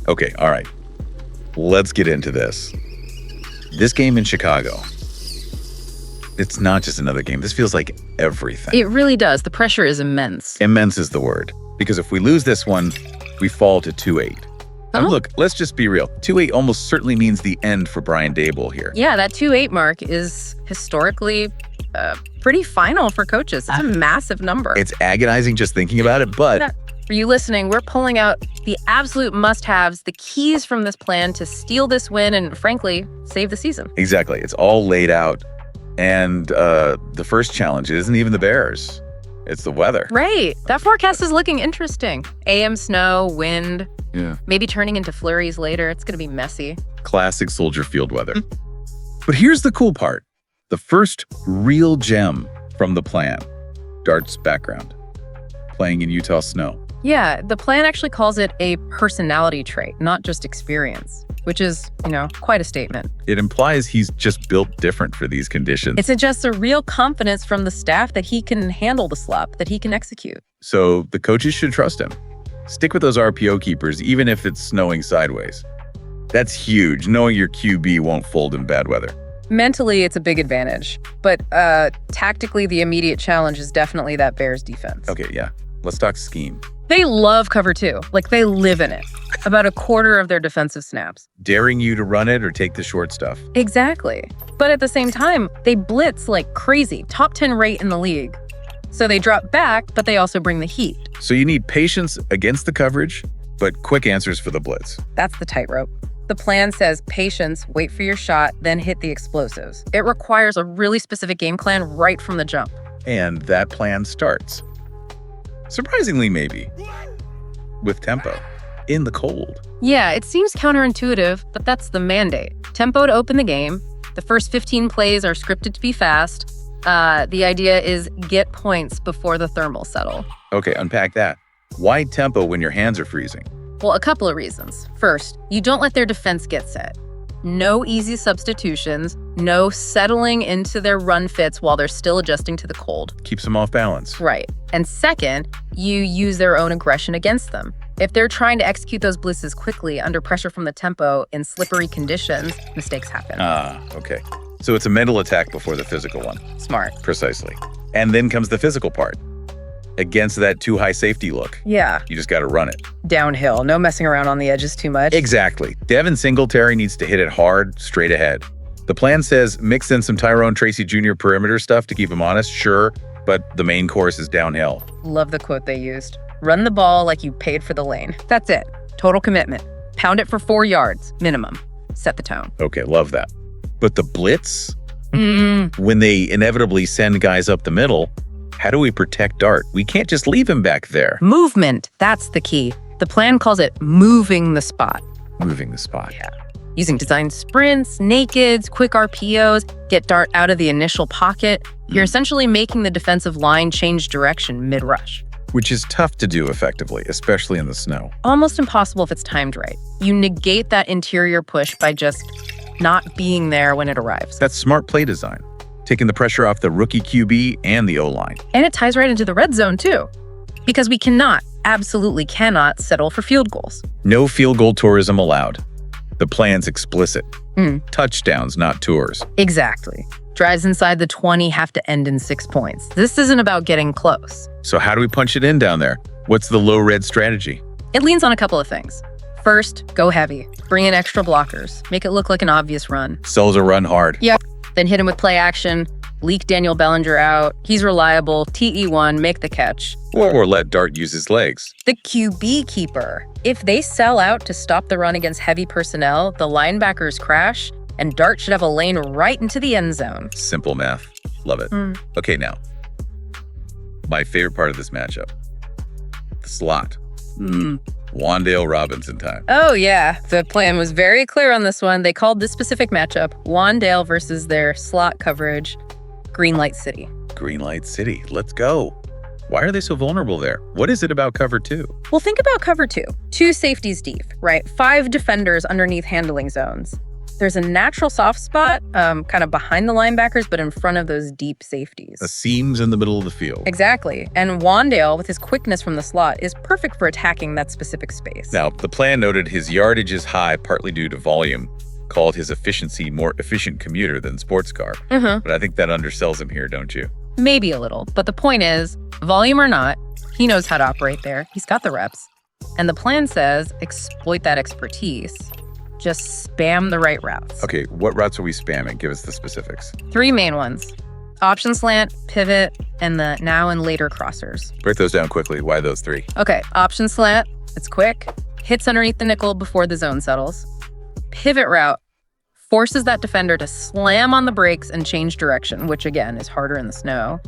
Okay, all right. Let's get into this. This game in Chicago, it's not just another game. This feels like everything. It really does. The pressure is immense. Immense is the word. Because if we lose this one, we fall to 2-8. Now, look, let's just be real. 2-8 almost certainly means the end for Brian Daboll here. Yeah, that 2-8 mark is historically pretty final for coaches. It's a massive number. It's agonizing just thinking about it, but... For you listening, we're pulling out the absolute must-haves, the keys from this plan to steal this win and, frankly, save the season. Exactly. It's all laid out. And the first challenge isn't even the Bears. It's the weather. Right. That forecast is looking interesting. AM snow, wind, maybe turning into flurries later. It's going to be messy. Classic Soldier Field weather. But here's the cool part. The first real gem from the plan. Dart's background. Playing in Utah snow. Yeah, the plan actually calls it a personality trait, not just experience, which is, quite a statement. It implies he's just built different for these conditions. It suggests a real confidence from the staff that he can handle the slop, that he can execute. So the coaches should trust him. Stick with those RPO keepers, even if it's snowing sideways. That's huge, knowing your QB won't fold in bad weather. Mentally, it's a big advantage. But tactically, the immediate challenge is definitely that Bears defense. Okay, yeah. Let's talk scheme. They love cover 2. Like, they live in it. About a quarter of their defensive snaps. Daring you to run it or take the short stuff. Exactly. But at the same time, they blitz like crazy. Top 10 rate in the league. So they drop back, but they also bring the heat. So you need patience against the coverage, but quick answers for the blitz. That's the tightrope. The plan says patience, wait for your shot, then hit the explosives. It requires a really specific game plan right from the jump. And that plan starts. Surprisingly, maybe. With tempo. In the cold. Yeah, it seems counterintuitive, but that's the mandate. Tempo to open the game. The first 15 plays are scripted to be fast. The idea is get points before the thermals settle. Okay, unpack that. Why tempo when your hands are freezing? Well, a couple of reasons. First, you don't let their defense get set. No easy substitutions, no settling into their run fits while they're still adjusting to the cold. Keeps them off balance. Right. And second, you use their own aggression against them. If they're trying to execute those blitzes quickly under pressure from the tempo in slippery conditions, mistakes happen. Okay. So it's a mental attack before the physical one. Smart. Precisely. And then comes the physical part. Against that too high safety look. Yeah. You just got to run it. Downhill. No messing around on the edges too much. Exactly. Devin Singletary needs to hit it hard, straight ahead. The plan says mix in some Tyrone Tracy Jr. perimeter stuff to keep him honest, sure, but the main course is downhill. Love the quote they used. Run the ball like you paid for the lane. That's it. Total commitment. Pound it for 4 yards, minimum. Set the tone. Okay, love that. But the blitz? When they inevitably send guys up the middle, how do we protect Dart? We can't just leave him back there. Movement. That's the key. The plan calls it moving the spot. Moving the spot. Yeah. Using design sprints, nakeds, quick RPOs, get Dart out of the initial pocket. You're essentially making the defensive line change direction mid-rush. Which is tough to do effectively, especially in the snow. Almost impossible if it's timed right. You negate that interior push by just not being there when it arrives. That's smart play design. Taking the pressure off the rookie QB and the O-line. And it ties right into the red zone, too. Because we absolutely cannot settle for field goals. No field goal tourism allowed. The plan's explicit. Touchdowns, not tours. Exactly. Drives inside the 20 have to end in 6 points. This isn't about getting close. So how do we punch it in down there? What's the low red strategy? It leans on a couple of things. First, go heavy. Bring in extra blockers. Make it look like an obvious run. Sells a run hard. Yep. Then hit him with play action. Leak Daniel Bellinger out. He's reliable. TE1, make the catch. Or let Dart use his legs. The QB keeper. If they sell out to stop the run against heavy personnel, the linebackers crash, and Dart should have a lane right into the end zone. Simple math. Love it. Okay, now. My favorite part of this matchup. The slot. Wan'Dale Robinson time. Oh, yeah. The plan was very clear on this one. They called this specific matchup Wan'Dale versus their slot coverage, Greenlight City. Greenlight City. Let's go. Why are they so vulnerable there? What is it about cover 2? Well, think about cover 2. 2 safeties deep, right? 5 defenders underneath handling zones. There's a natural soft spot kind of behind the linebackers, but in front of those deep safeties. The seams in the middle of the field. Exactly. And Wandale, with his quickness from the slot, is perfect for attacking that specific space. Now, the plan noted his yardage is high partly due to volume, called his efficiency more efficient commuter than sports car. But I think that undersells him here, don't you? Maybe a little. But the point is, volume or not, he knows how to operate there. He's got the reps. And the plan says exploit that expertise. Just spam the right routes. Okay, what routes are we spamming? Give us the specifics. 3 main ones. Option slant, pivot, and the now and later crossers. Break those down quickly. Why those 3? Okay, option slant, it's quick. Hits underneath the nickel before the zone settles. Pivot route forces that defender to slam on the brakes and change direction, which again is harder in the snow.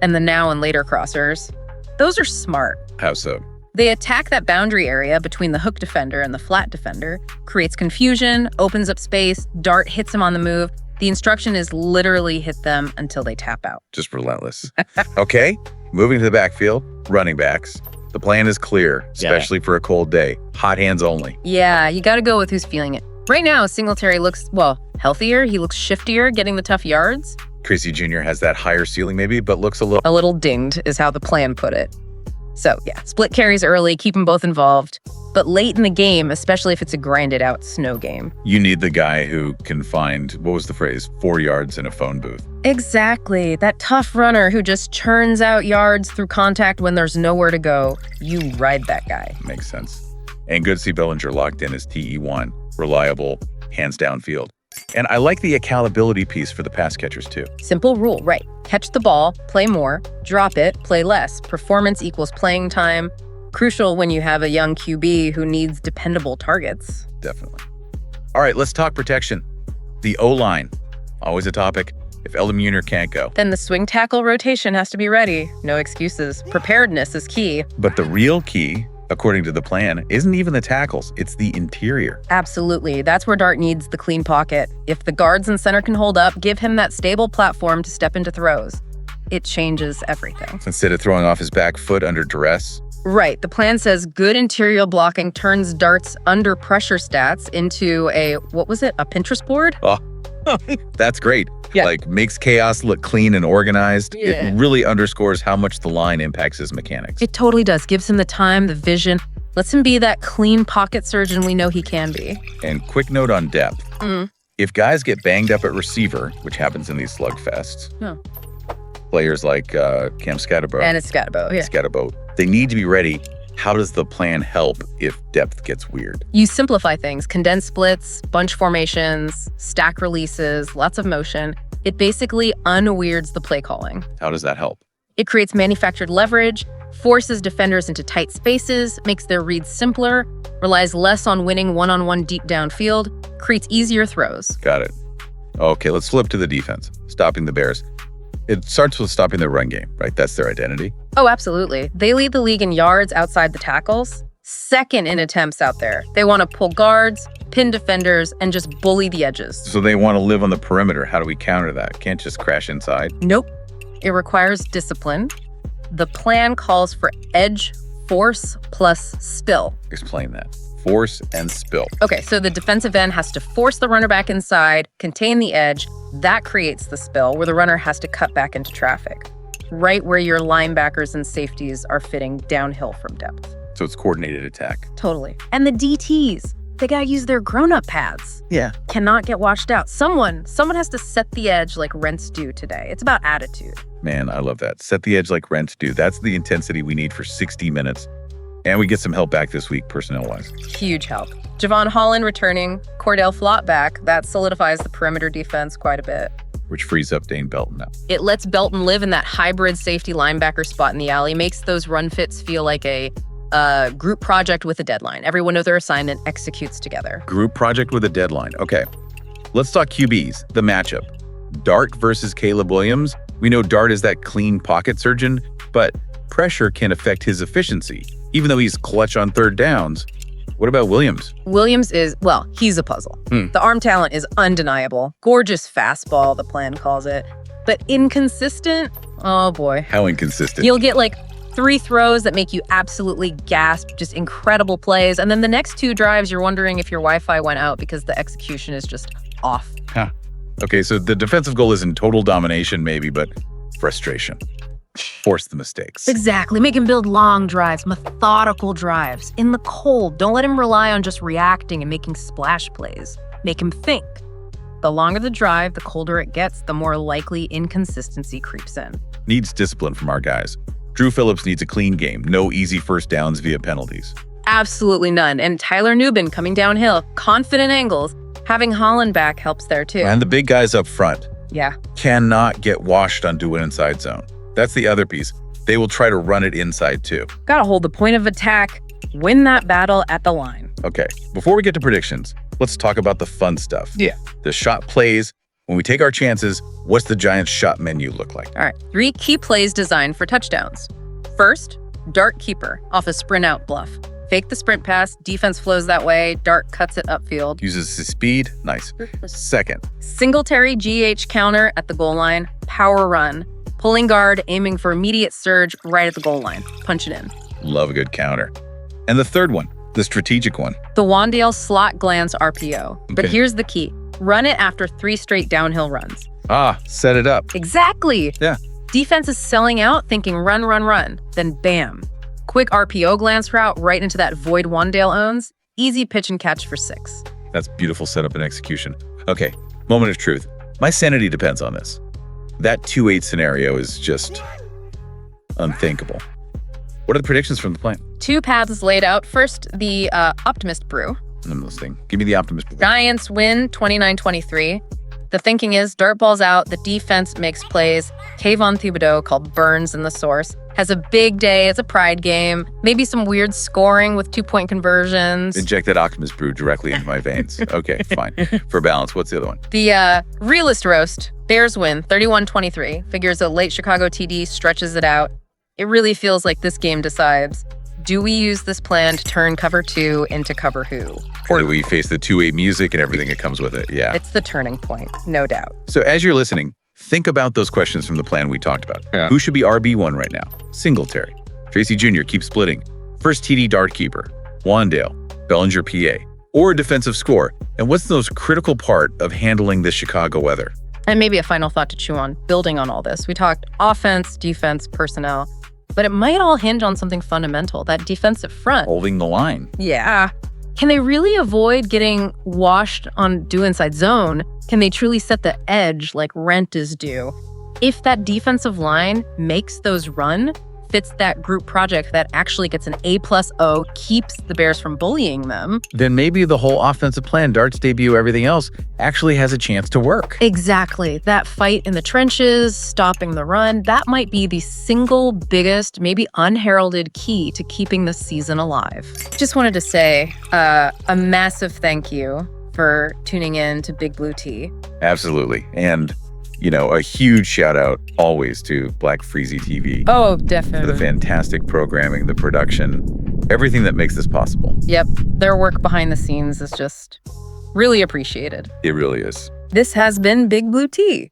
And the now and later crossers, those are smart. How so? They attack that boundary area between the hook defender and the flat defender, creates confusion, opens up space, Dart hits him on the move. The instruction is literally hit them until they tap out. Just relentless. Okay, moving to the backfield, running backs. The plan is clear, especially for a cold day. Hot hands only. Yeah, you got to go with who's feeling it. Right now, Singletary looks, healthier. He looks shiftier, getting the tough yards. Tracy Jr. has that higher ceiling maybe, but looks a little... A little dinged is how the plan put it. So yeah, split carries early, keep them both involved. But late in the game, especially if it's a grinded out snow game. You need the guy who can find, what was the phrase, 4 yards in a phone booth. Exactly. That tough runner who just churns out yards through contact when there's nowhere to go. You ride that guy. Makes sense. And good to see Bellinger locked in as TE1. Reliable, hands down field. And I like the accountability piece for the pass catchers too. Simple rule, right? Catch the ball, play more, drop it, play less. Performance equals playing time. Crucial when you have a young QB who needs dependable targets. Definitely. All right, let's talk protection. The O-line, always a topic. If Eldon Muir can't go. Then the swing tackle rotation has to be ready. No excuses. Preparedness is key. But the real key, according to the plan, isn't even the tackles. It's the interior. Absolutely. That's where Dart needs the clean pocket. If the guards and center can hold up, give him that stable platform to step into throws. It changes everything. Instead of throwing off his back foot under duress. Right. The plan says good interior blocking turns Dart's under pressure stats into a Pinterest board? Oh, that's great. Yeah. Like, makes chaos look clean and organized. Yeah. It really underscores how much the line impacts his mechanics. It totally does. Gives him the time, the vision. Lets him be that clean pocket surgeon we know he can be. And quick note on depth. If guys get banged up at receiver, which happens in these slugfests, players like Cam Scatterbo. And it's Scatterbo, yeah. Scatterbo, they need to be ready. How does the plan help if depth gets weird? You simplify things, condense splits, bunch formations, stack releases, lots of motion. It basically unweirds the play calling. How does that help? It creates manufactured leverage, forces defenders into tight spaces, makes their reads simpler, relies less on winning one-on-one deep downfield, creates easier throws. Got it. Okay, let's flip to the defense, stopping the Bears. It starts with stopping the run game, right? That's their identity. Oh, absolutely. They lead the league in yards outside the tackles, second in attempts out there. They want to pull guards, pin defenders, and just bully the edges. So they want to live on the perimeter. How do we counter that? Can't just crash inside? Nope. It requires discipline. The plan calls for edge, force, plus spill. Explain that. Force and spill. Okay, so the defensive end has to force the runner back inside, contain the edge. That creates the spill, where the runner has to cut back into traffic, right where your linebackers and safeties are fitting downhill from depth. So it's coordinated attack. Totally. And the DTs, they gotta use their grown-up pads. Yeah. Cannot get watched out. Someone has to set the edge like rents do today. It's about attitude. Man, I love that. Set the edge like rents do. That's the intensity we need for 60 minutes. And we get some help back this week, personnel-wise. Huge help. Javon Holland returning, Cordell Flott back. That solidifies the perimeter defense quite a bit. Which frees up Dane Belton now. It lets Belton live in that hybrid safety linebacker spot in the alley, makes those run fits feel like a group project with a deadline. Everyone knows their assignment, executes together. Group project with a deadline. Okay. Let's talk QBs, the matchup. Dart versus Caleb Williams. We know Dart is that clean pocket surgeon, but pressure can affect his efficiency. Even though he's clutch on third downs, what about Williams? Williams is, he's a puzzle. The arm talent is undeniable. Gorgeous fastball, the plan calls it. But inconsistent? Oh boy. How inconsistent? You'll get like 3 throws that make you absolutely gasp, just incredible plays. And then the next 2 drives, you're wondering if your Wi-Fi went out because the execution is just off. Huh. Okay, so the defensive goal isn't total domination, maybe, but frustration. Force the mistakes. Exactly. Make him build long drives, methodical drives, in the cold. Don't let him rely on just reacting and making splash plays. Make him think. The longer the drive, the colder it gets, the more likely inconsistency creeps in. Needs discipline from our guys. Drew Phillips needs a clean game. No easy first downs via penalties. Absolutely none. And Tyler Nubin coming downhill, confident angles. Having Holland back helps there too. And the big guys up front Yeah. cannot get washed onto an inside zone. That's the other piece. They will try to run it inside too. Gotta hold the point of attack, win that battle at the line. Okay, before we get to predictions, let's talk about the fun stuff. Yeah. The shot plays. When we take our chances, what's the Giants' shot menu look like? All right, 3 key plays designed for touchdowns. First, dart keeper off a sprint out bluff. Fake the sprint pass, defense flows that way, dart cuts it upfield. Uses his speed. Nice. Second, Singletary GH counter at the goal line, power run. Pulling guard, aiming for immediate surge right at the goal line. Punch it in. love a good counter. And the third one, the strategic one. The Wandale slot glance RPO. But Okay. here's the key. Run it after 3 straight downhill runs. Set it up. Exactly. Yeah. Defense is selling out, thinking run, run, run. Then bam. Quick RPO glance route right into that void Wandale owns. Easy pitch and catch for 6. That's beautiful setup and execution. Okay, moment of truth. My sanity depends on this. That 2-8 scenario is just unthinkable. What are the predictions from the plan? 2 paths laid out. First, the Optimist Brew. I'm listening. Give me the optimist. Giants win 29-23. The thinking is dart balls out, the defense makes plays. Kayvon Thibodeau, called Burns in the source, has a big day. It's a pride game. Maybe some weird scoring with 2-point conversions. Inject that optimist brew directly into my veins. Okay, fine. For balance, what's the other one? The realist roast, Bears win 31-23. Figures a late Chicago TD stretches it out. It really feels like this game decides, do we use this plan to turn cover 2 into cover who? Or do we face the 2-8 music and everything that comes with it? Yeah. It's the turning point, no doubt. So as you're listening, think about those questions from the plan we talked about. Yeah. Who should be RB1 right now? Singletary. Tracy Jr. keeps splitting. First TD dart keeper. Wandale. Bellinger PA. Or a defensive score. And what's the most critical part of handling this Chicago weather? And maybe a final thought to chew on, building on all this. We talked offense, defense, personnel, but it might all hinge on something fundamental, that defensive front. Holding the line. Yeah. Can they really avoid getting washed on due inside zone? Can they truly set the edge like rent is due? If that defensive line makes those run, fits that group project that actually gets an A+O, keeps the Bears from bullying them. Then maybe the whole offensive plan, darts debut, everything else, actually has a chance to work. Exactly. That fight in the trenches, stopping the run, that might be the single biggest, maybe unheralded key to keeping the season alive. Just wanted to say a massive thank you for tuning in to Big Blue Tea. Absolutely. And, a huge shout out always to Black Freezy TV. Oh, For definitely. the fantastic programming, the production, everything that makes this possible. Yep. Their work behind the scenes is just really appreciated. It really is. This has been Big Blue Tea.